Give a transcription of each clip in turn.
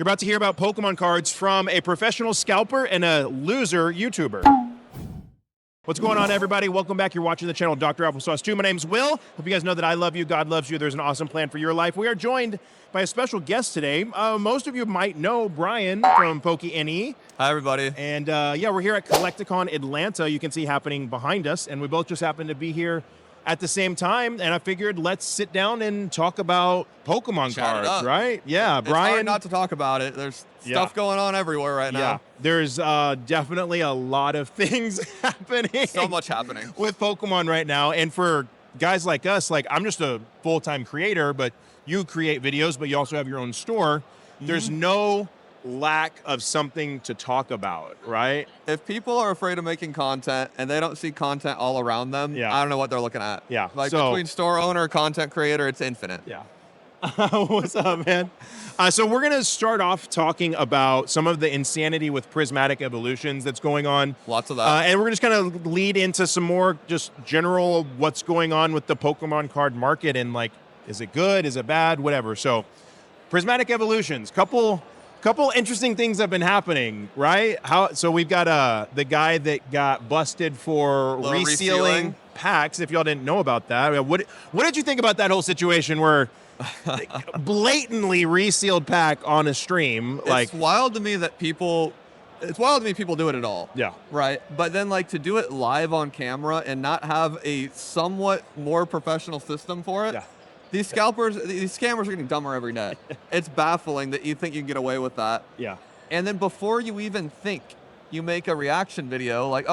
You're about to hear about Pokemon cards from a professional scalper and a loser YouTuber. What's going on, everybody? Welcome back. You're watching the channel Dr.Applesauce 2. My name's Will. Hope you guys know that I love you, God loves you. There's an awesome plan for your life. We are joined by a special guest today. Most of you might know Brian from PokeNE. Hi, everybody. And yeah, we're here at Collecticon Atlanta. You can see happening behind us. And we both just happen to be here at the same time, and I figured let's sit down and talk about Pokemon cards, right? Yeah, it's Brian. hard not to talk about it. There's stuff going on everywhere right now. Yeah, there's definitely a lot of things happening. So much happening with Pokemon right now, and for guys like us, like I'm just a full-time creator, but you create videos, but you also have your own store. There's no lack of something to talk about, right? If people are afraid of making content and they don't see content all around them, I don't know what they're looking at. Yeah. Like between store owner, content creator, it's infinite. Yeah. What's up, man? So we're going to start off talking about some of the insanity with prismatic evolutions that's going on. Lots of that. And we're just going to lead into some more just general what's going on with the Pokemon card market and like, is it good? Is it bad? Whatever. So prismatic evolutions, couple interesting things have been happening, right? So we've got the guy that got busted for resealing packs. If y'all didn't know about that, what did you think about that whole situation where blatantly resealed pack on a stream? It's wild to me that people. It's wild to me people do it at all. Yeah. Right. But then like to do it live on camera and not have a somewhat more professional system for it. Yeah. These scalpers, these scammers are getting dumber every day. It's baffling that you think you can get away with that. Yeah. And then before you even think, you make a reaction video like,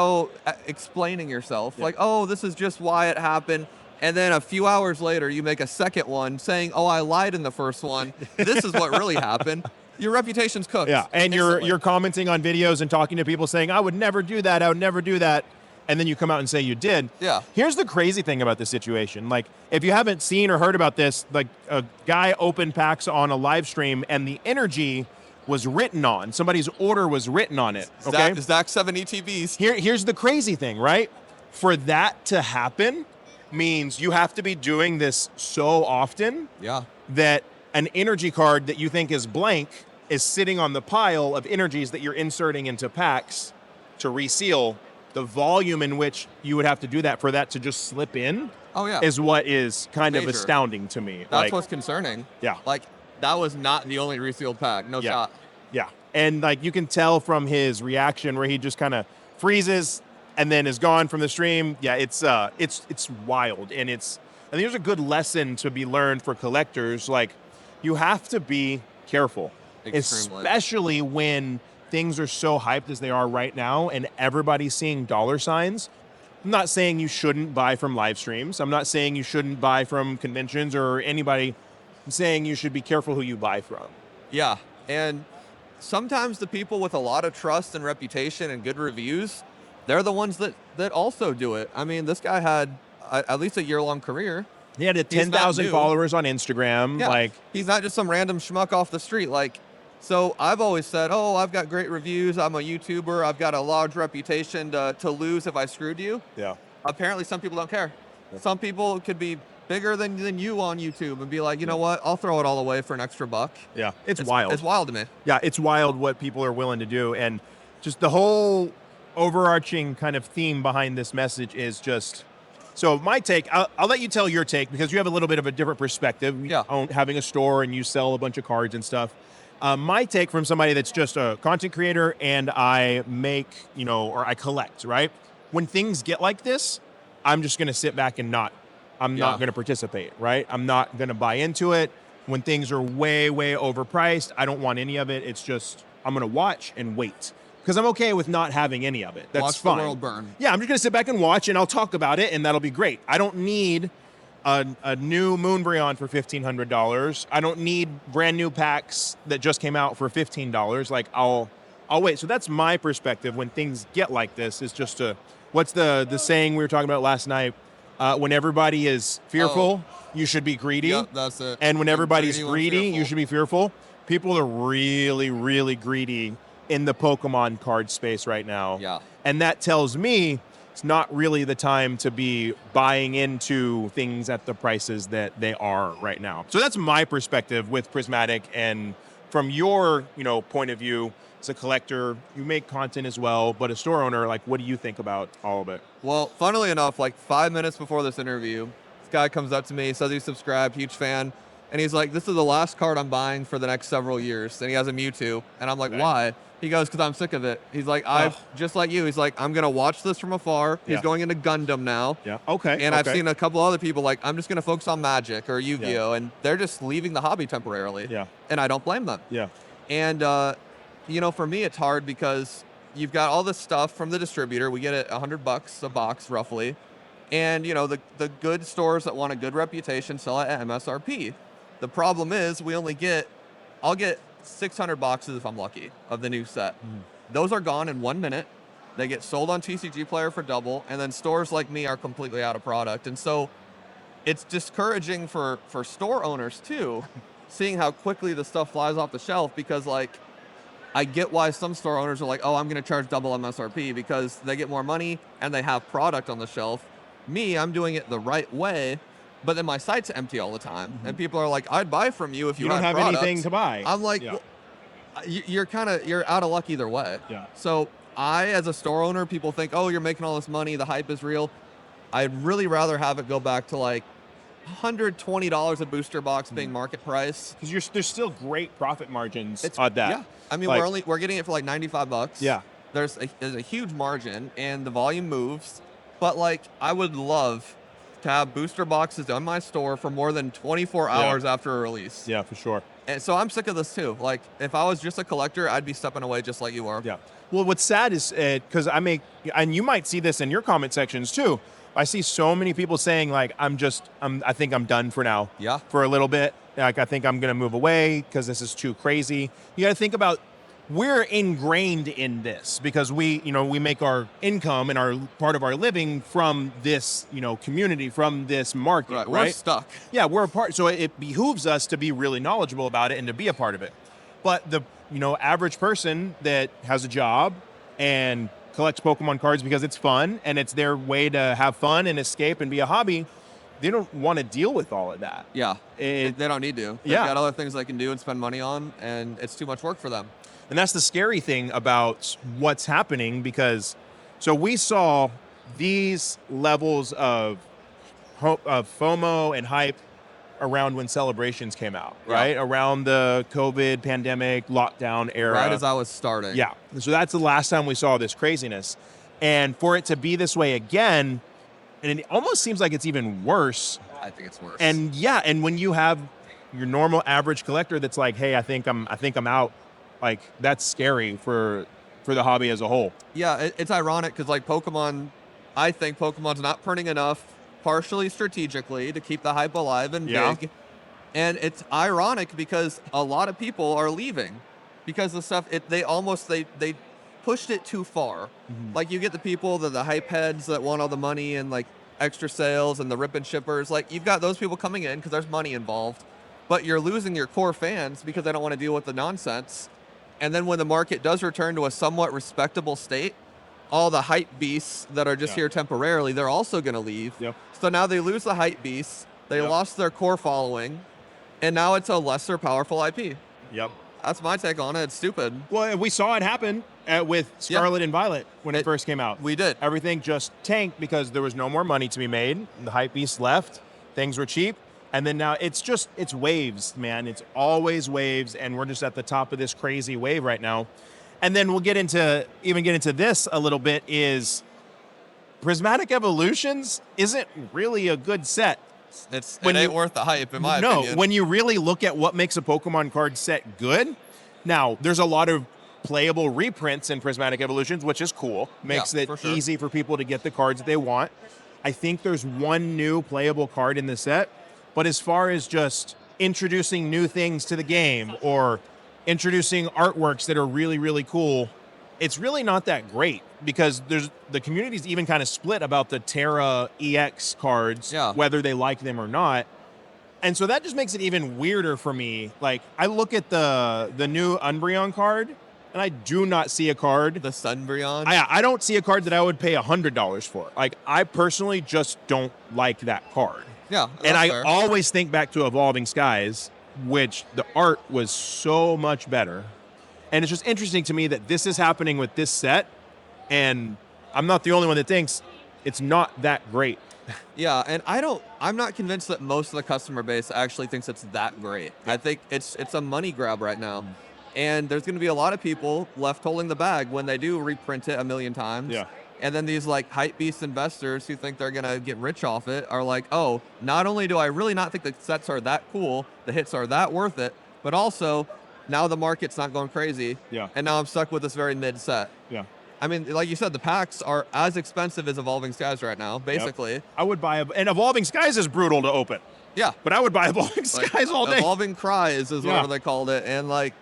explaining yourself. Yeah. Like, oh, this is just why it happened. And then a few hours later, you make a second one saying, oh, I lied in the first one. This is what really happened. Your reputation's cooked. Yeah, and you're commenting on videos and talking to people saying, I would never do that, I would never do that. And then you come out and say you did. Yeah. Here's the crazy thing about this situation. Like, if you haven't seen or heard about this, like a guy opened packs on a live stream and the energy was written on. Somebody's order was written on it. Okay. Zach 7 ETBs. Here's the crazy thing, right? For that to happen means you have to be doing this so often that an energy card that you think is blank is sitting on the pile of energies that you're inserting into packs to reseal. The volume in which you would have to do that for that to just slip in is what is kind of astounding to me. That's what's concerning. Yeah. Like, that was not the only resealed pack. No shot. Yeah. And like you can tell from his reaction where he just kind of freezes and then is gone from the stream. Yeah, it's wild. And I think there's a good lesson to be learned for collectors. Like, you have to be careful. Extremely. Especially when things are so hyped as they are right now and everybody's seeing dollar signs. I'm not saying you shouldn't buy from live streams. I'm not saying you shouldn't buy from conventions or anybody. I'm saying you should be careful who you buy from. Yeah, and sometimes the people with a lot of trust and reputation and good reviews, they're the ones that also do it. I mean, this guy had at least a year-long career. He had 10,000 followers on Instagram. Yeah. Like, he's not just some random schmuck off the street. Like, so I've always said, oh, I've got great reviews. I'm a YouTuber. I've got a large reputation to lose if I screwed you. Yeah. Apparently, some people don't care. Yeah. Some people could be bigger than you on YouTube and be like, you know what? I'll throw it all away for an extra buck. Yeah, it's wild. It's wild to me. Yeah, it's wild what people are willing to do. And just the whole overarching kind of theme behind this message is just... So my take, I'll let you tell your take because you have a little bit of a different perspective. Yeah. Having a store and you sell a bunch of cards and stuff. My take from somebody that's just a content creator and I make, or I collect, right? When things get like this, I'm just going to sit back and I'm not going to participate, right? I'm not going to buy into it. When things are way, way overpriced, I don't want any of it. It's just, I'm going to watch and wait because I'm okay with not having any of it. That's fine. Watch the world burn. Yeah, I'm just going to sit back and watch and I'll talk about it and that'll be great. I don't need a new Moonbryon for $1,500. I don't need brand new packs that just came out for $15. Like I'll wait. So that's my perspective when things get like this. Is just what's the saying we were talking about last night? When everybody is fearful, you should be greedy. Yep, that's it. And when everybody's greedy, you should be fearful. People are really, really greedy in the Pokemon card space right now. Yeah. And that tells me it's not really the time to be buying into things at the prices that they are right now. So that's my perspective with Prismatic and from your, point of view as a collector, you make content as well, but a store owner, like, what do you think about all of it? Well, funnily enough, like 5 minutes before this interview, this guy comes up to me, says he's subscribed, huge fan, and he's like, "This is the last card I'm buying for the next several years." And he has a Mewtwo, and I'm like, Okay. "Why?" He goes, "Because I'm sick of it." He's like, just like you, he's like, "I'm gonna watch this from afar." He's Yeah. going into Gundam now. Yeah. Okay. And I've okay. seen a couple other people like, "I'm just gonna focus on Magic or Yu-Gi-Oh!" And they're just leaving the hobby temporarily. Yeah. And I don't blame them. Yeah. And for me, it's hard because you've got all this stuff from the distributor. We get it $100 a box roughly, and the good stores that want a good reputation sell it at MSRP. The problem is I'll get 600 boxes if I'm lucky of the new set. Those are gone in 1 minute. They get sold on TCG Player for double, and then stores like me are completely out of product. And so it's discouraging for store owners too, seeing how quickly the stuff flies off the shelf, because like I get why some store owners are like, "Oh, I'm going to charge double MSRP," because they get more money and they have product on the shelf. Me, I'm doing it the right way, but then my site's empty all the time, and people are like, "I'd buy from you if you don't had have product." anything to buy. I'm like, Yeah. well, you're out of luck either way. Yeah. So I, as a store owner, people think, "Oh, you're making all this money, the hype is real." I'd really rather have it go back to like $120 a booster box being market price. Because there's still great profit margins on that. Yeah, I mean, Like- we're getting it for like $95. Yeah. There's a huge margin, and the volume moves. But like, I would love to have booster boxes in my store for more than 24 hours after a release. Yeah, for sure. And so I'm sick of this too. Like, if I was just a collector, I'd be stepping away just like you are. Yeah. Well, what's sad is because and you might see this in your comment sections too. I see so many people saying like, I think I'm done for now. Yeah. For a little bit. Like, I think I'm going to move away because this is too crazy. You got to think about, we're ingrained in this because we make our income and our part of our living from this, community, from this market, right? We're stuck. Yeah, we're a part. So it behooves us to be really knowledgeable about it and to be a part of it. But the, average person that has a job and collects Pokemon cards because it's fun and it's their way to have fun and escape and be a hobby, they don't want to deal with all of that. Yeah. They don't need to. They've Yeah. got other things they can do and spend money on, and it's too much work for them. And that's the scary thing about what's happening, because so we saw these levels of FOMO and hype around when Celebrations came out, right? Yeah. Around the COVID pandemic lockdown era. Right as I was starting. Yeah. So that's the last time we saw this craziness. And for it to be this way again, and it almost seems like it's even worse. I think it's worse. And yeah, and when you have your normal average collector that's like, "Hey, I think I'm out," like, that's scary for the hobby as a whole. Yeah, it's ironic because like I think Pokemon's not printing enough, partially strategically, to keep the hype alive and big. And it's ironic because a lot of people are leaving because the stuff they pushed it too far. Like, you get the people the hype heads that want all the money and like extra sales, and the rip and shippers. Like, you've got those people coming in because there's money involved, but you're losing your core fans because they don't want to deal with the nonsense. And then when the market does return to a somewhat respectable state, all the hype beasts that are just here temporarily, they're also going to leave. Yep. So now they lose the hype beasts. They lost their core following, and now it's a lesser powerful IP. Yep. That's my take on it. It's stupid. Well, we saw it happen with Scarlet and Violet when it first came out. We did. Everything just tanked because there was no more money to be made. The hype beast left. Things were cheap. And then now it's waves, man. It's always waves, and we're just at the top of this crazy wave right now. And then we'll get into this a little bit, is Prismatic Evolutions isn't really a good set. It ain't worth the hype, in my opinion. No, when you really look at what makes a Pokemon card set good, now there's a lot of playable reprints in Prismatic Evolutions, which is cool. Makes it easy for people to get the cards that they want. I think there's one new playable card in the set, but as far as just introducing new things to the game or introducing artworks that are really, really cool, it's really not that great, because the community's even kind of split about the Terra EX cards, whether they like them or not. And so that just makes it even weirder for me. Like, I look at the new Umbreon card, and I do not see a card. The Sunbreon? I don't see a card that I would pay $100 for. Like, I personally just don't like that card. Yeah, and I fair. always think back to Evolving Skies which the art was so much better. And it's just interesting to me that this is happening with this set, and I'm not the only one that thinks it's not that great. Yeah, and I'm not convinced that most of the customer base actually thinks it's that great. I think it's a money grab right now. And there's going to be a lot of people left holding the bag when they do reprint it a million times. Yeah. And then these like hype beast investors who think they're going to get rich off it are like, oh, not only do I really not think the sets are that cool, the hits are that worth it, but also now the market's not going crazy. Yeah. And now I'm stuck with this very mid set. Yeah. I mean, like you said, the packs are as expensive as Evolving Skies right now, basically. Yep. I would buy and Evolving Skies is brutal to open. Yeah. But I would buy Evolving Skies all day. Evolving Cries is whatever they called it. And like,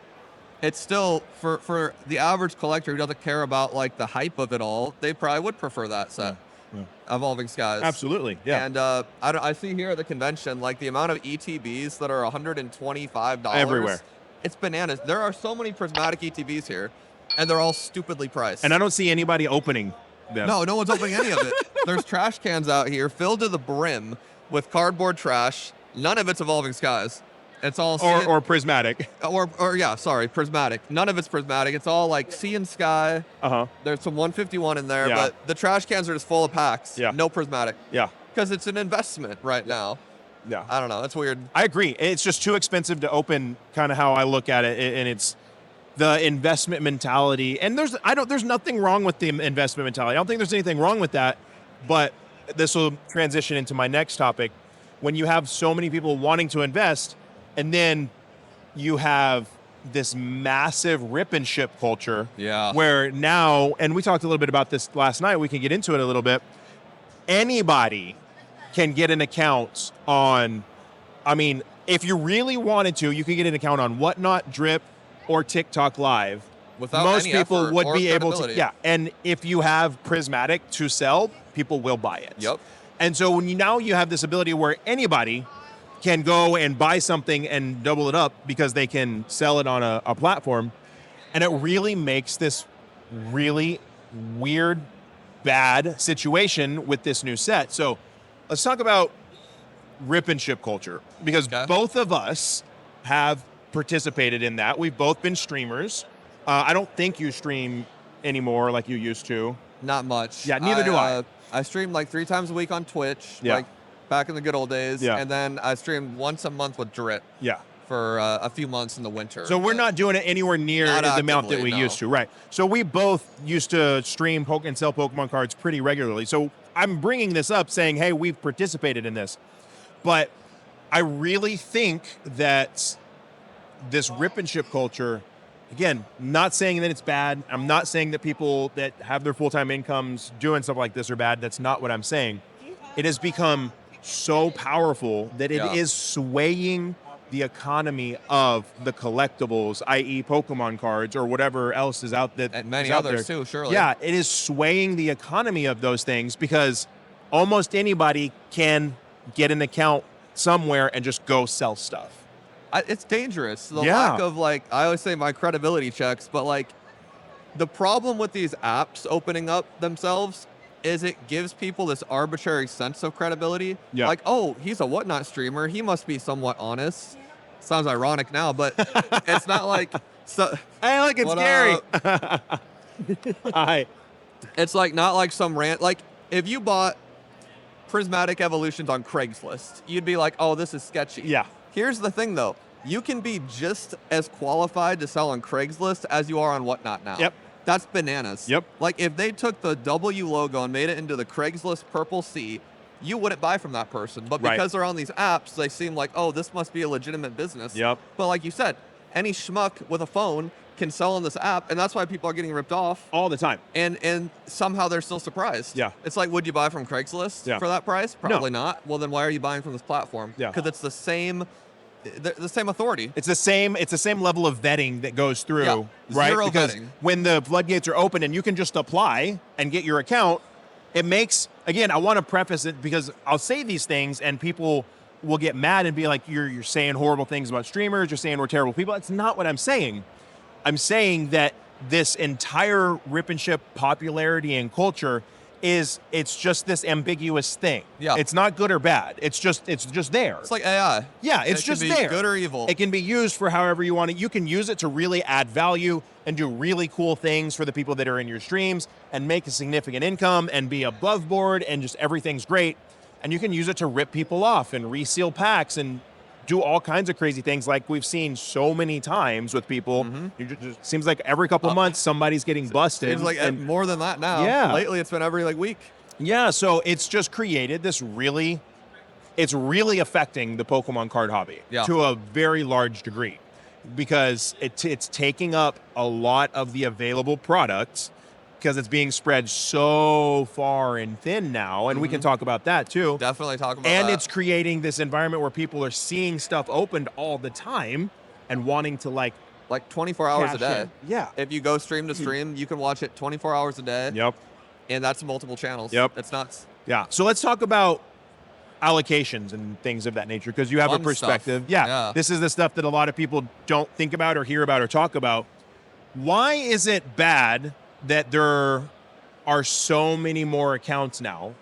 it's still, for the average collector who doesn't care about like the hype of it all, they probably would prefer that set. Yeah. Evolving Skies. Absolutely, yeah. And I see here at the convention, like the amount of ETBs that are $125. Everywhere. It's bananas. There are so many prismatic ETBs here, and they're all stupidly priced. And I don't see anybody opening them. No one's opening any of it. There's trash cans out here filled to the brim with cardboard trash. None of it's Evolving Skies. It's all or Prismatic. Prismatic. None of it's Prismatic. It's all like sea and sky. There's some 151 in there, but the trash cans are just full of packs. Yeah. No Prismatic. Yeah. Because it's an investment right now. Yeah. I don't know. It's weird. I agree. It's just too expensive to open, kind of how I look at it, and it's the investment mentality. And there's nothing wrong with the investment mentality. I don't think there's anything wrong with that, but this will transition into my next topic. When you have so many people wanting to invest, and then you have this massive rip and ship culture. Yeah. Where now, and we talked a little bit about this last night, we can get into it a little bit. Anybody can get an account on, I mean, if you really wanted to, you could get an account on Whatnot, Drip, or TikTok Live. Without most any people effort would or be able to, credibility. and if you have Prismatic to sell, people will buy it. Yep. And so when you have this ability where anybody can go and buy something and double it up because they can sell it on a platform, and it really makes this really weird, bad situation with this new set. So let's talk about rip and ship culture, because both of us have participated in that. We've both been streamers. I don't think you stream anymore like you used to. Not much. Yeah, neither do I. I stream like 3 times a week on Twitch, Yeah. like back in the good old days. Yeah. And then I streamed once a month with Drip Yeah. for a few months in the winter. So we're not doing it anywhere near Not the amount that actively, we no. used to, right? So we both used to stream and sell Pokemon cards pretty regularly. So I'm bringing this up saying, hey, we've participated in this. But I really think that this rip and ship culture, again, not saying that it's bad. I'm not saying that people that have their full-time incomes doing stuff like this are bad. That's not what I'm saying. It has become so powerful that it is swaying the economy of the collectibles, i.e. Pokemon cards or whatever else is out there. And many others too, surely. Yeah, it is swaying the economy of those things because almost anybody can get an account somewhere and just go sell stuff. It's dangerous. The lack of like, I always say my credibility checks, but like the problem with these apps opening up themselves is it gives people this arbitrary sense of credibility. Yeah. Like, oh, he's a Whatnot streamer. He must be somewhat honest. Sounds ironic now, but it's not like. Hey, look, it's Gary. Hi. It's like not like some rant. Like if you bought Prismatic Evolutions on Craigslist, you'd be like, oh, this is sketchy. Yeah. Here's the thing, though. You can be just as qualified to sell on Craigslist as you are on Whatnot now. Yep. That's bananas. Yep. Like, if they took the W logo and made it into the Craigslist purple C, you wouldn't buy from that person. But because they're on these apps, they seem like, oh, this must be a legitimate business. Yep. But like you said, any schmuck with a phone can sell on this app, and that's why people are getting ripped off. All the time. And somehow they're still surprised. Yeah. It's like, would you buy from Craigslist for that price? Probably not. Well, then why are you buying from this platform? Yeah. Because it's the same authority. It's the same level of vetting that goes through, right? Zero because vetting. when the floodgates are open and you can just apply and get your account, it makes, again, I want to preface it because I'll say these things and people will get mad and be like, you're saying horrible things about streamers, you're saying we're terrible people. That's not what I'm saying. I'm saying that this entire rip and ship popularity and culture is it's just this ambiguous thing. Yeah. It's not good or bad. It's just there. It's like AI. Yeah, it's it just can be there. Good or evil. It can be used for however you want it. You can use it to really add value and do really cool things for the people that are in your streams and make a significant income and be above board and just everything's great. And you can use it to rip people off and reseal packs and do all kinds of crazy things like we've seen so many times with people. It seems like every couple months somebody's getting busted. Seems like and more than that now. Yeah. Lately, it's been every week. yeah, so it's just created this it's really affecting the Pokemon card hobby to a very large degree because it's taking up a lot of the available products because it's being spread so far and thin now, and we can talk about that too. Definitely talk about And that. it's creating this environment where people are seeing stuff opened all the time and wanting to like 24 hours a cash day. in. Yeah. If you go stream to stream, you can watch it 24 hours a day. Yep. And that's multiple channels. Yep. It's nuts. Yeah. So let's talk about allocations and things of that nature because you have Fun a perspective. stuff. Yeah. Yeah. This is the stuff that a lot of people don't think about or hear about or talk about. Why is it bad that there are so many more accounts now?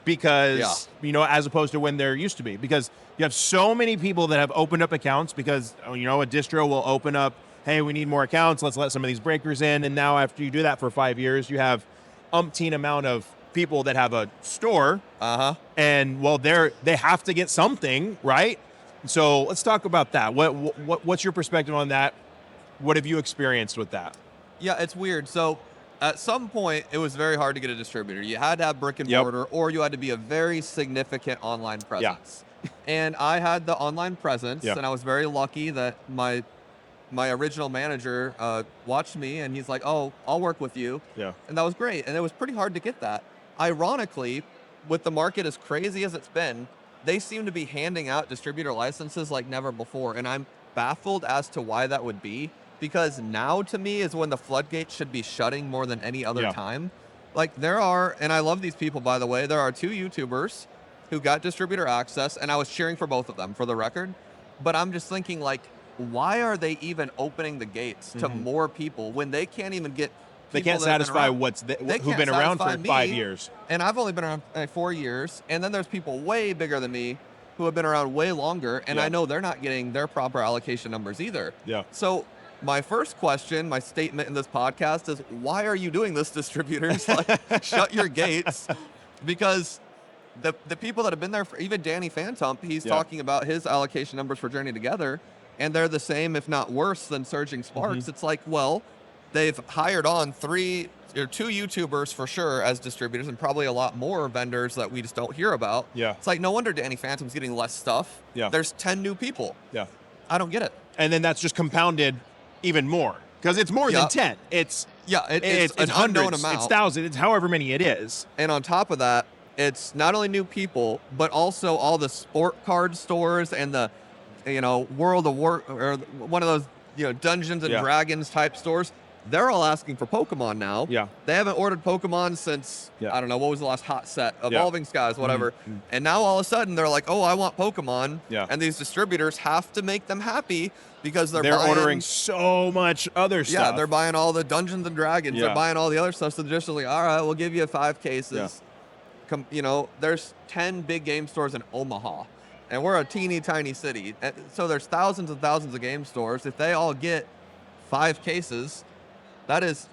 Because, as opposed to when there used to be. Because you have so many people that have opened up accounts because, a distro will open up, hey, we need more accounts. Let's let some of these breakers in. And now after you do that for 5 years, you have umpteen amount of people that have a store. And, well, they have to get something, right? So let's talk about that. What's your perspective on that? What have you experienced with that? Yeah, it's weird. So at some point, it was very hard to get a distributor. You had to have brick and mortar, or you had to be a very significant online presence. And I had the online presence, and I was very lucky that my original manager watched me, and he's like, "Oh, I'll work with you." Yeah. And that was great. And it was pretty hard to get that. Ironically, with the market as crazy as it's been, they seem to be handing out distributor licenses like never before. And I'm baffled as to why that would be. Because now, to me, is when the floodgates should be shutting more than any other time. Like, there are, and I love these people, by the way, there are 2 YouTubers who got distributor access, and I was cheering for both of them, for the record. But I'm just thinking, like, why are they even opening the gates to more people when they can't even get They can't satisfy who've been around for 5 years. And I've only been around 4 years, and then there's people way bigger than me who have been around way longer, and I know they're not getting their proper allocation numbers either. Yeah. So my first question, my statement in this podcast is, why are you doing this, distributors? Like, shut your gates. Because the people that have been there, for even Danny Phantom, he's talking about his allocation numbers for Journey Together, and they're the same, if not worse, than Surging Sparks. It's like, well, they've hired on 2 YouTubers for sure as distributors, and probably a lot more vendors that we just don't hear about. Yeah. It's like, no wonder Danny Phantom's getting less stuff. Yeah. There's 10 new people. Yeah. I don't get it. And then that's just compounded even more because it's more than 10. It's an hundreds, unknown amount. it's thousands, it's however many it is. And on top of that, it's not only new people, but also all the sport card stores and the, World of War, or one of those, Dungeons and Dragons type stores. They're all asking for Pokemon now. Yeah. They haven't ordered Pokemon since, I don't know, what was the last hot set? Evolving Skies, whatever. And now all of a sudden they're like, oh, I want Pokemon. Yeah. And these distributors have to make them happy because they're buying, ordering so much other stuff. Yeah, they're buying all the Dungeons and Dragons. Yeah. They're buying all the other stuff. So they're just like, all right, we'll give you 5 cases. There's 10 big game stores in Omaha. And we're a teeny tiny city. So there's thousands and thousands of game stores. If they all get 5 cases, that is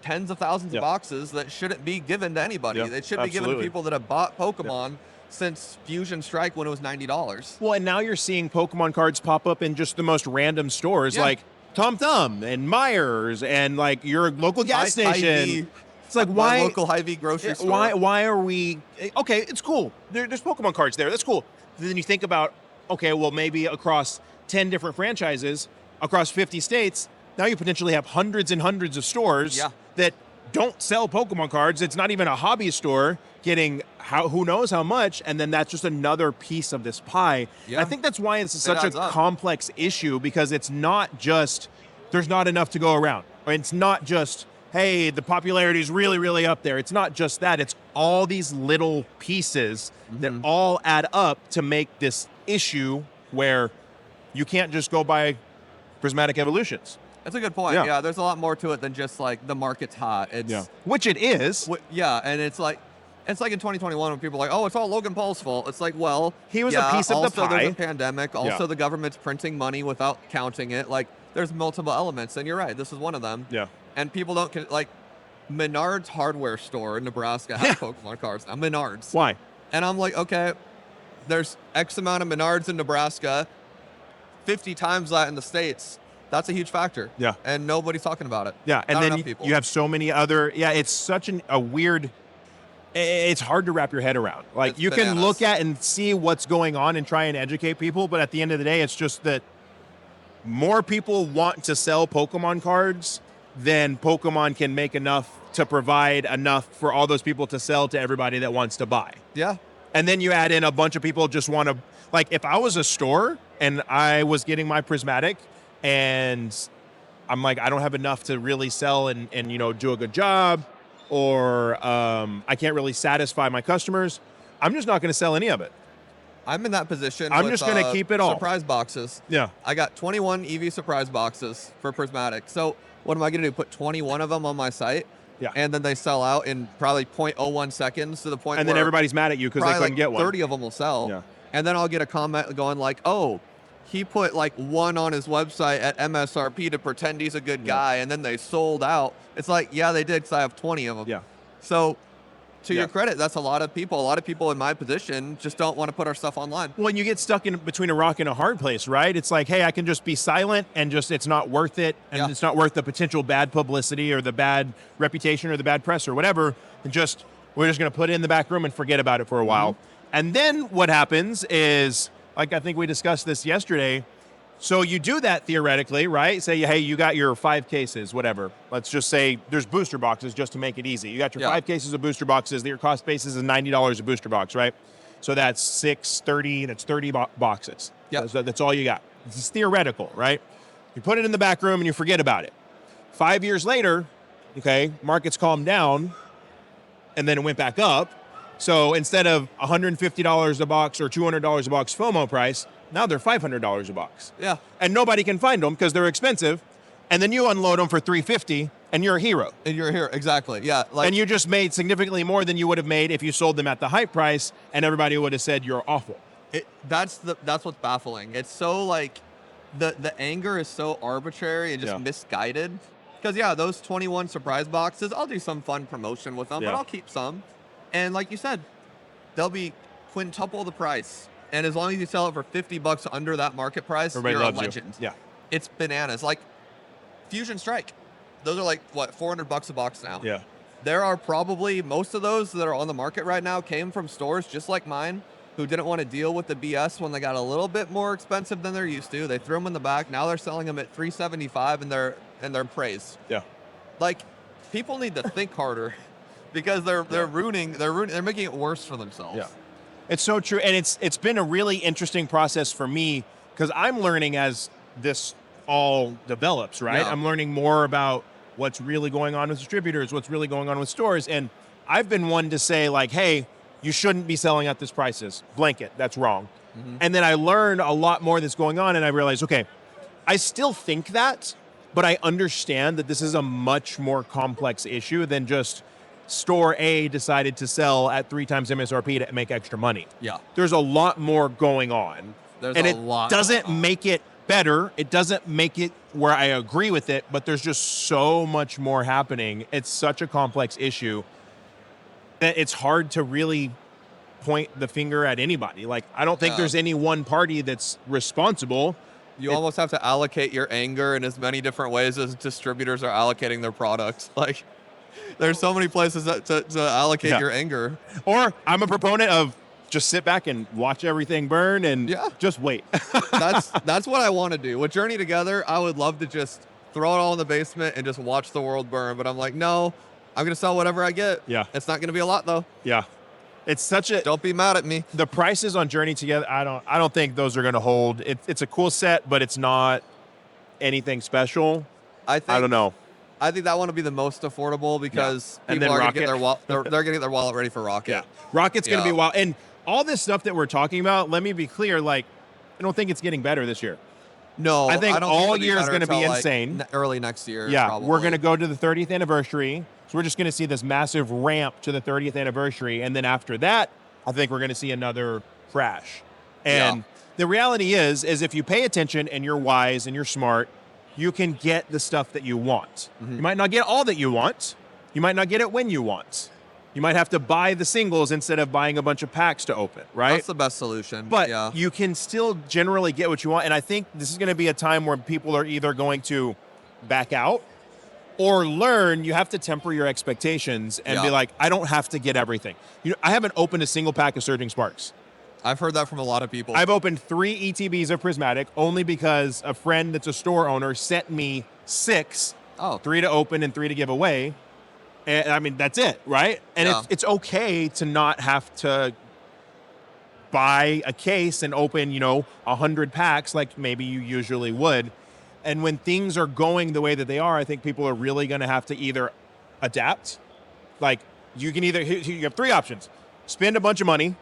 tens of thousands of boxes that shouldn't be given to anybody. It should be given to people that have bought Pokemon since Fusion Strike when it was $90. Well, and now you're seeing Pokemon cards pop up in just the most random stores like Tom Thumb and Myers and like your local gas station. It's like, why? Local Hy-Vee grocery store. Why are we? Okay, it's cool. There's Pokemon cards there. That's cool. Then you think about, okay, well, maybe across 10 different franchises, across 50 states, now you potentially have hundreds and hundreds of stores that don't sell Pokemon cards. It's not even a hobby store getting who knows how much, and then that's just another piece of this pie. I think that's why it's such a complex issue, because it's not just there's not enough to go around. Or it's not just, hey, the popularity is really, really up there. It's not just that. It's all these little pieces that all add up to make this issue where you can't just go buy Prismatic Evolutions. That's a good point. Yeah. Yeah, there's a lot more to it than just like the market's hot. It's Yeah. Which it is. yeah, and it's like in 2021 when people are like, oh, it's all Logan Paul's fault. It's like, well, He was yeah, a piece of the also pie. there's a pandemic. Also, Yeah. the government's printing money without counting it. Like, there's multiple elements, and you're right. This is one of them. Yeah. And people don't like Menards hardware store in Nebraska has Pokemon cards now. Menards. Why? And I'm like, okay, there's X amount of Menards in Nebraska, 50 times that in the States. That's a huge factor. Yeah. And nobody's talking about it. Yeah. And Not then enough people. you have so many other, it's such a weird, it's hard to wrap your head around. Like It's you can bananas. look at and see what's going on and try and educate people. But at the end of the day, it's just that more people want to sell Pokemon cards than Pokemon can make enough to provide enough for all those people to sell to everybody that wants to buy. Yeah. And then you add in a bunch of people just want to, like, if I was a store and I was getting my Prismatic and I'm like, I don't have enough to really sell and do a good job, or I can't really satisfy my customers, I'm just not going to sell any of it. I'm in that position. I'm with, just going to keep it all. Surprise boxes. Yeah. I got 21 EV surprise boxes for Prismatic. So what am I going to do? Put 21 of them on my site? Yeah. And then they sell out in probably 0.01 seconds to the point And where then everybody's mad at you because they probably couldn't get one. 30 of them will sell. Yeah. And then I'll get a comment going like, oh, he put like one on his website at MSRP to pretend he's a good guy, and then they sold out. It's like, yeah, they did because I have 20 of them. Yeah. So to Yeah. your credit, that's a lot of people. A lot of people in my position just don't want to put our stuff online. Well, and you get stuck in between a rock and a hard place, right? It's like, hey, I can just be silent and just it's not worth it, and Yeah. it's not worth the potential bad publicity or the bad reputation or the bad press or whatever, and we're just going to put it in the back room and forget about it for a while. And then what happens is, like I think we discussed this yesterday, so you do that theoretically, right? Say, hey, you got your 5 cases, whatever. Let's just say there's booster boxes just to make it easy. You got your Yeah. 5 cases of booster boxes. Your cost basis is $90 a booster box, right? So that's 630. That's 30 boxes. Yeah. That's all you got. This is theoretical, right? You put it in the back room and you forget about it. 5 years later, okay, markets calmed down, and then it went back up. So instead of $150 a box or $200 a box FOMO price, now they're $500 a box. Yeah. And nobody can find them because they're expensive. And then you unload them for $350 and you're a hero. And you're here. Exactly. Yeah. Like, And you just made significantly more than you would have made if you sold them at the hype price, and everybody would have said you're awful. that's what's baffling. It's so like the anger is so arbitrary and just Yeah. misguided. Because yeah, those 21 surprise boxes, I'll do some fun promotion with them, Yeah. but I'll keep some. And like you said, they'll be quintuple the price. And as long as you sell it for $50 under that market price, Everybody you're loves a legend. you. Yeah. It's bananas. Like Fusion Strike, those are like what, $400 a box now. Yeah. There are probably most of those that are on the market right now came from stores just like mine who didn't want to deal with the BS when they got a little bit more expensive than they're used to. They threw them in the back. Now they're selling them at $375 and they're praised. Yeah. Like people need to think harder because they're making it worse for themselves. Yeah. It's so true. And it's been a really interesting process for me because I'm learning as this all develops, right? Yeah. I'm learning more about what's really going on with distributors, what's really going on with stores. And I've been one to say like, hey, you shouldn't be selling at this prices. Blanket, that's wrong. Mhm. And then I learned a lot more that's going on and I realized, okay, I still think that, but I understand that this is a much more complex issue than just store A decided to sell at 3 times MSRP to make extra money. Yeah. There's a lot more going on. There's and a it lot doesn't going on. make it better. It doesn't make it where I agree with it, but there's just so much more happening. It's such a complex issue that it's hard to really point the finger at anybody. Like, I don't think Yeah. there's any one party that's responsible. You almost have to allocate your anger in as many different ways as distributors are allocating their products. Like, there's so many places to allocate Yeah. your anger. Or I'm a proponent of just sit back and watch everything burn and Yeah. just wait. That's what I want to do. With Journey Together, I would love to just throw it all in the basement and just watch the world burn. But I'm like, no, I'm going to sell whatever I get. Yeah. It's not going to be a lot, though. Yeah. It's such a... Don't be mad at me. The prices on Journey Together, I don't think those are going to hold. It's a cool set, but it's not anything special. I don't know. I think that one will be the most affordable because And people then are going to get Rocket. they're going to get their wallet ready for Rocket. Yeah. Rocket's going to Yeah. be wild. And all this stuff that we're talking about, let me be clear, like, I don't think it's getting better this year. No, I think don't all it'll year is better going to be until, like, insane. early next year. Yeah, probably. we're going to go to the 30th anniversary. So we're just going to see this massive ramp to the 30th anniversary. And then after that, I think we're going to see another crash. And the reality is if you pay attention and you're wise and you're smart, you can get the stuff that you want. You might not get all that you want. You might not get it when you want. You might have to buy the singles instead of buying a bunch of packs to open, right? That's the best solution. But you can still generally get what you want. And I think this is going to be a time where people are either going to back out or learn. You have to temper your expectations and be like, I don't have to get everything. I haven't opened a single pack of Surging Sparks. I've heard that from a lot of people. I've opened 3 ETBs of Prismatic only because a friend that's a store owner sent me 6, 3 to open and 3 to give away. And I mean, that's it, right? And it's okay to not have to buy a case and open, 100 packs like maybe you usually would. And when things are going the way that they are, I think people are really going to have to either adapt. Like you have 3 options. Spend a bunch of money,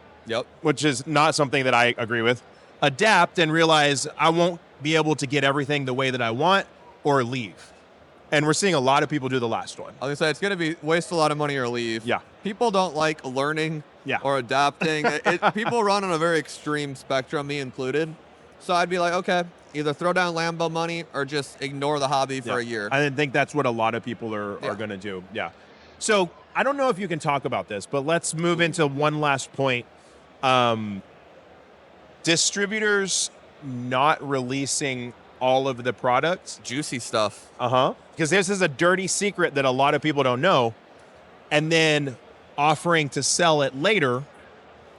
which is not something that I agree with. Adapt and realize I won't be able to get everything the way that I want, or leave. And we're seeing a lot of people do the last one. I was going to say, it's going to be waste a lot of money or leave. Yeah. People don't like learning or adapting. People run on a very extreme spectrum, me included. So I'd be like, okay, either throw down Lambo money or just ignore the hobby for a year. I think that's what a lot of people are going to do. Yeah. So I don't know if you can talk about this, but let's move into one last point. Distributors not releasing all of the products. Juicy stuff. Because this is a dirty secret that a lot of people don't know. And then offering to sell it later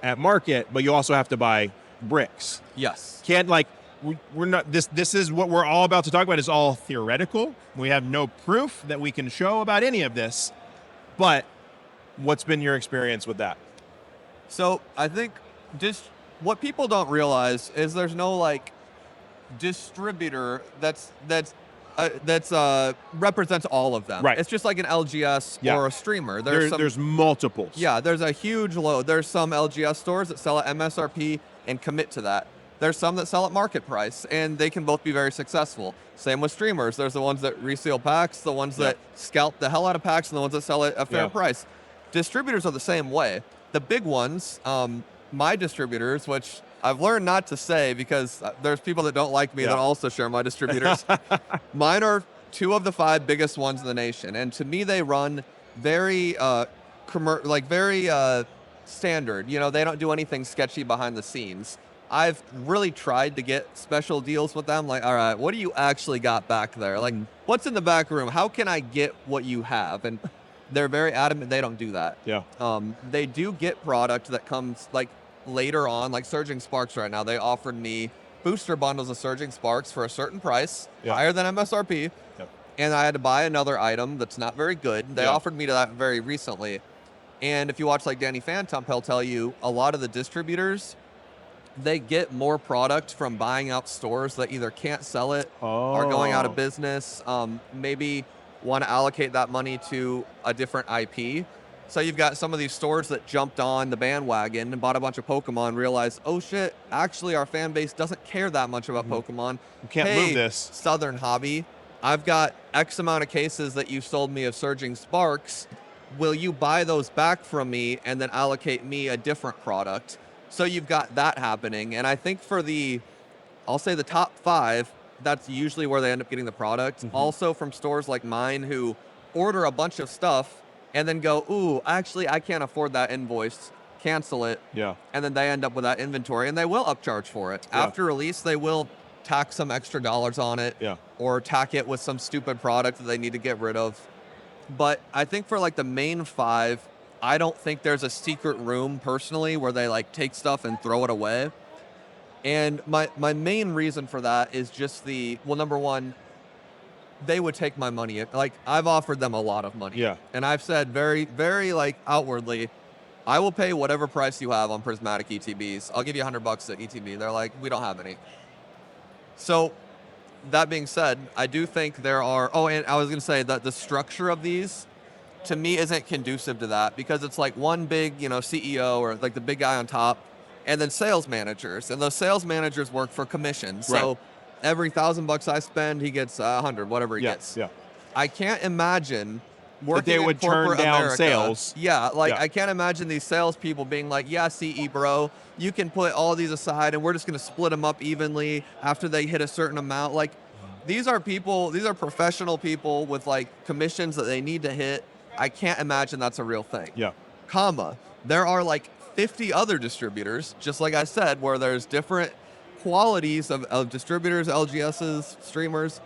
at market, but you also have to buy bricks. Yes. Can't we're not this is what we're all about to talk about is all theoretical. We have no proof that we can show about any of this. But what's been your experience with that? So I think just what people don't realize is there's no distributor that's represents all of them. Right. It's just like an LGS or a streamer. There's multiples. Yeah, there's a huge load. There's some LGS stores that sell at MSRP and commit to that. There's some that sell at market price, and they can both be very successful. Same with streamers. There's the ones that reseal packs, the ones that scalp the hell out of packs, and the ones that sell at a fair price. Distributors are the same way. The big ones, my distributors, which I've learned not to say because there's people that don't like me that also share my distributors. Mine are 2 of the 5 biggest ones in the nation, and to me they run very standard. They don't do anything sketchy behind the scenes. I've really tried to get special deals with them. Like, all right, what do you actually got back there? Like, what's in the back room? How can I get what you have? And they're very adamant they don't do that. Yeah. They do get product that comes later on, like Surging Sparks right now. They offered me booster bundles of Surging Sparks for a certain price, higher than MSRP. Yep. And I had to buy another item that's not very good. They offered me that very recently. And if you watch Danny Phantom, he'll tell you a lot of the distributors, they get more product from buying out stores that either can't sell it or going out of business, maybe want to allocate that money to a different IP. So you've got some of these stores that jumped on the bandwagon and bought a bunch of Pokemon, realized, oh shit, actually our fan base doesn't care that much about Pokemon. You can't move this. Southern Hobby, I've got X amount of cases that you sold me of Surging Sparks. Will you buy those back from me and then allocate me a different product? So you've got that happening. And I think for I'll say the top 5, that's usually where they end up getting the product. Also from stores like mine who order a bunch of stuff and then go, ooh, actually, I can't afford that invoice. Cancel it. Yeah. And then they end up with that inventory, and they will upcharge for it. Yeah. After release, they will tack some extra dollars on it or tack it with some stupid product that they need to get rid of. But I think for the main 5, I don't think there's a secret room personally where they take stuff and throw it away. And my main reason for that is just number one, they would take my money. I've offered them a lot of money. Yeah. And I've said very, very outwardly, I will pay whatever price you have on Prismatic ETBs. I'll give you $100 at ETB. They're like, we don't have any. So that being said, I do think there are, and I was going to say that the structure of these to me isn't conducive to that because it's one big, CEO or the big guy on top and then sales managers. And those sales managers work for commission. So every $1,000 I spend, he gets 100, whatever he gets. Yeah. I can't imagine working That they would in corporate turn down America. sales. Yeah, like Yeah. I can't imagine these salespeople being like, "Yeah, CE bro, you can put all these aside, and we're just gonna split them up evenly after they hit a certain amount." Like, these are people, these are professional people with like commissions that they need to hit. I can't imagine that's a real thing. Yeah. Comma, there are like 50 other distributors, just like I said, where there's different qualities of distributors, LGSs, streamers.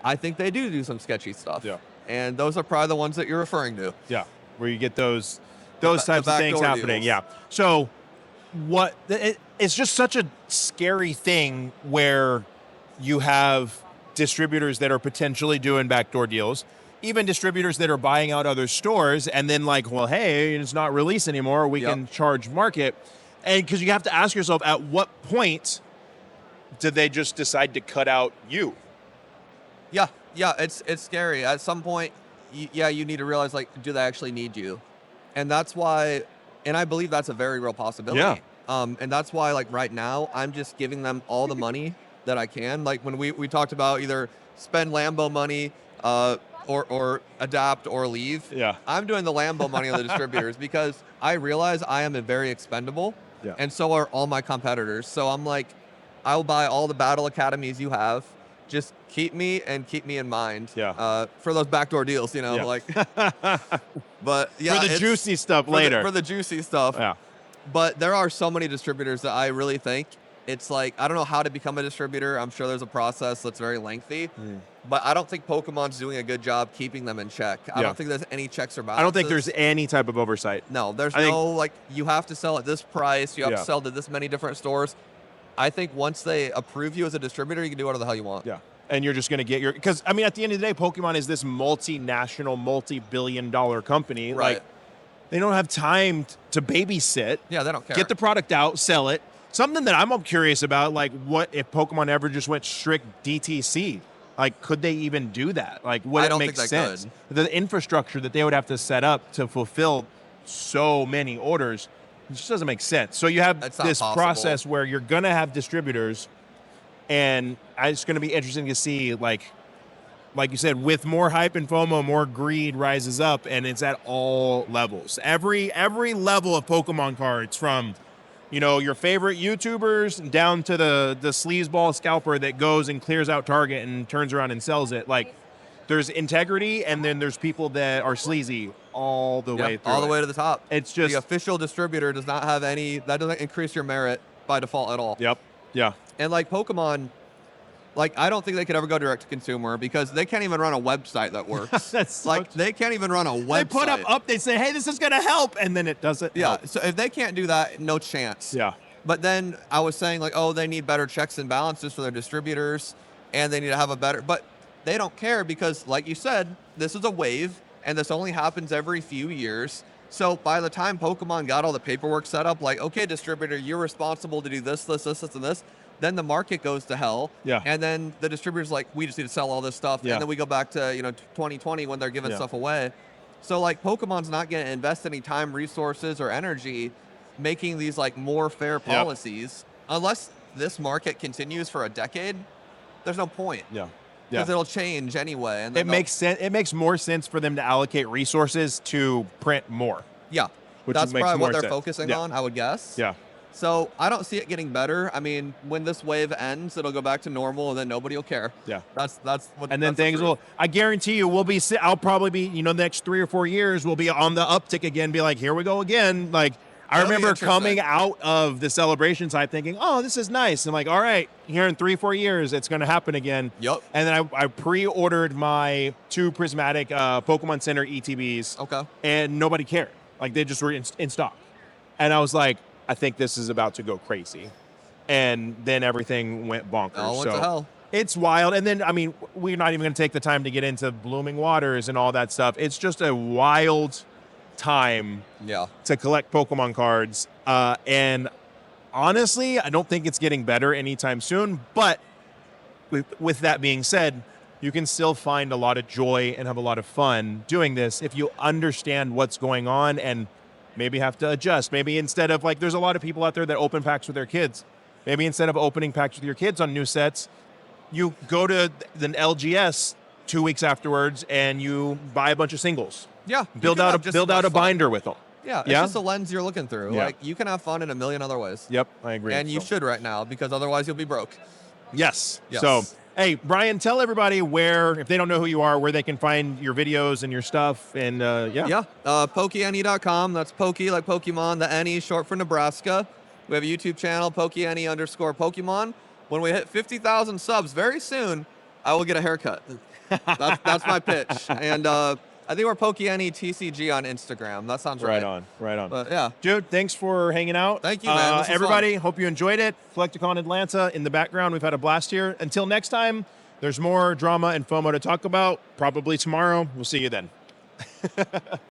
I think they do some sketchy stuff. Yeah. And those are probably the ones that you're referring to. Yeah. Where you get those The types of things backdoor happening. deals. Yeah. So it's just such a scary thing where you have distributors that are potentially doing backdoor deals, even distributors that are buying out other stores and then like, well, hey, it's not released anymore. We can charge market. And because you have to ask yourself, at what point did they just decide to cut out you? Yeah, it's scary. At some point, you need to realize, like, do they actually need you? And that's why, and I believe that's a very real possibility. Yeah. And that's why, like, right now, I'm just giving them all the money that I can. Like, when we talked about either spend Lambo money, or adapt or leave. Yeah. I'm doing the Lambo money on the distributors because I realize I am very expendable. Yeah. And so are all my competitors. So I'm like, I'll buy all the battle academies you have. Just keep me in mind. Yeah. For those backdoor deals, Yeah. like. But yeah, For the juicy stuff for later. for the juicy stuff. Yeah. But there are so many distributors that I really think it's like, I don't know how to become a distributor. I'm sure there's a process that's very lengthy. But I don't think Pokemon's doing a good job keeping them in check. I don't think there's any checks or balances. I don't think there's any type of oversight. No, there's I think- like, you have to sell at this price. You have Yeah. to sell to this many different stores. I think once they approve you as a distributor, you can do whatever the hell you want. Yeah. And you're just going to get your, because I mean, at the end of the day, Pokemon is this multinational, multi-billion-dollar company. Right. Like, they don't have time to babysit. Yeah, they don't care. Get the product out, sell it. Something that I'm curious about, like, what if Pokemon ever just went strict DTC? Like, could they even do that? Like, would I it don't make think they sense? The infrastructure that they would have to set up to fulfill so many orders, it just doesn't make sense. So you have That's not this possible. process where you're going to have distributors, and it's going to be interesting to see, like you said, with more hype and FOMO, more greed rises up, and it's at all levels. Every level of Pokemon cards, from your favorite YouTubers down to the sleazeball scalper that goes and clears out Target and turns around and sells it. Like, there's integrity, and then there's people that are sleazy all the way through. all the it. way to the top. It's just The official distributor does not have any, that doesn't increase your merit by default at all. Yep. Yeah. And like Pokemon, like, I don't think they could ever go direct to consumer because they can't even run a website that works. That's so like, they can't even run a website. They put up, they say, hey, this is going to help, and then it doesn't Yeah, help. so if they can't do that, no chance. Yeah. But then I was saying, like, oh, they need better checks and balances for their distributors, and they need to have a better, but they don't care because, like you said, this is a wave, and this only happens every few years. So by the time Pokemon got all the paperwork set up, like, okay, distributor, you're responsible to do this, and this, then the market goes to hell. Yeah. And then the distributor's like, we just need to sell all this stuff. Yeah. And then we go back to, 2020 when they're giving Yeah. stuff away. So, like, Pokemon's not going to invest any time, resources, or energy making these, like, more fair policies. Unless this market continues for a decade, there's no point. Yeah. Because it'll change anyway. And then It makes sense. It makes more sense for them to allocate resources to print more. Yeah. Which That's makes probably more what they're sense. focusing Yeah. on, I would guess. Yeah. So I don't see it getting better. I mean, when this wave ends, it'll go back to normal, and then nobody will care. Yeah. That's what. And then that's the things truth. will, I guarantee you, I'll probably be, the next 3 or 4 years, we'll be on the uptick again, be like, here we go again. Like, I That'll be remember interesting. coming out of the celebration side thinking, oh, this is nice. I'm like, all right, here in 3-4 years, it's going to happen again. Yup. And then I pre-ordered my 2 Prismatic Pokemon Center ETBs. Okay. And nobody cared. Like, they just were in stock. And I was like, I think this is about to go crazy. And then everything went bonkers. Oh, what the hell? It's wild. And then, I mean, we're not even going to take the time to get into blooming waters and all that stuff. It's just a wild time Yeah. to collect Pokemon cards. And honestly, I don't think it's getting better anytime soon. But with that being said, you can still find a lot of joy and have a lot of fun doing this if you understand what's going on and maybe have to adjust. Maybe instead of, like, there's a lot of people out there that open packs with their kids. Maybe instead of opening packs with your kids on new sets, you go to the LGS 2 weeks afterwards and you buy a bunch of singles. Yeah. Build out a binder with them. Yeah, it's Yeah? just a lens you're looking through. Yeah. Like, you can have fun in a million other ways. Yep, I agree. And you should right now, because otherwise you'll be broke. Yes. Yes. So, hey, Brian, tell everybody where, if they don't know who you are, where they can find your videos and your stuff. And Yeah. PokeNE.com. That's Pokey like Pokemon. The NE short for Nebraska. We have a YouTube channel, PokeNE_Pokemon. When we hit 50,000 subs very soon, I will get a haircut. That's my pitch. And I think we're PokeNE TCG on Instagram. That sounds right. Right on. But yeah. Dude, thanks for hanging out. Thank you, man. This was everybody, hope you enjoyed it. Collecticon Atlanta in the background. We've had a blast here. Until next time, there's more drama and FOMO to talk about. Probably tomorrow. We'll see you then.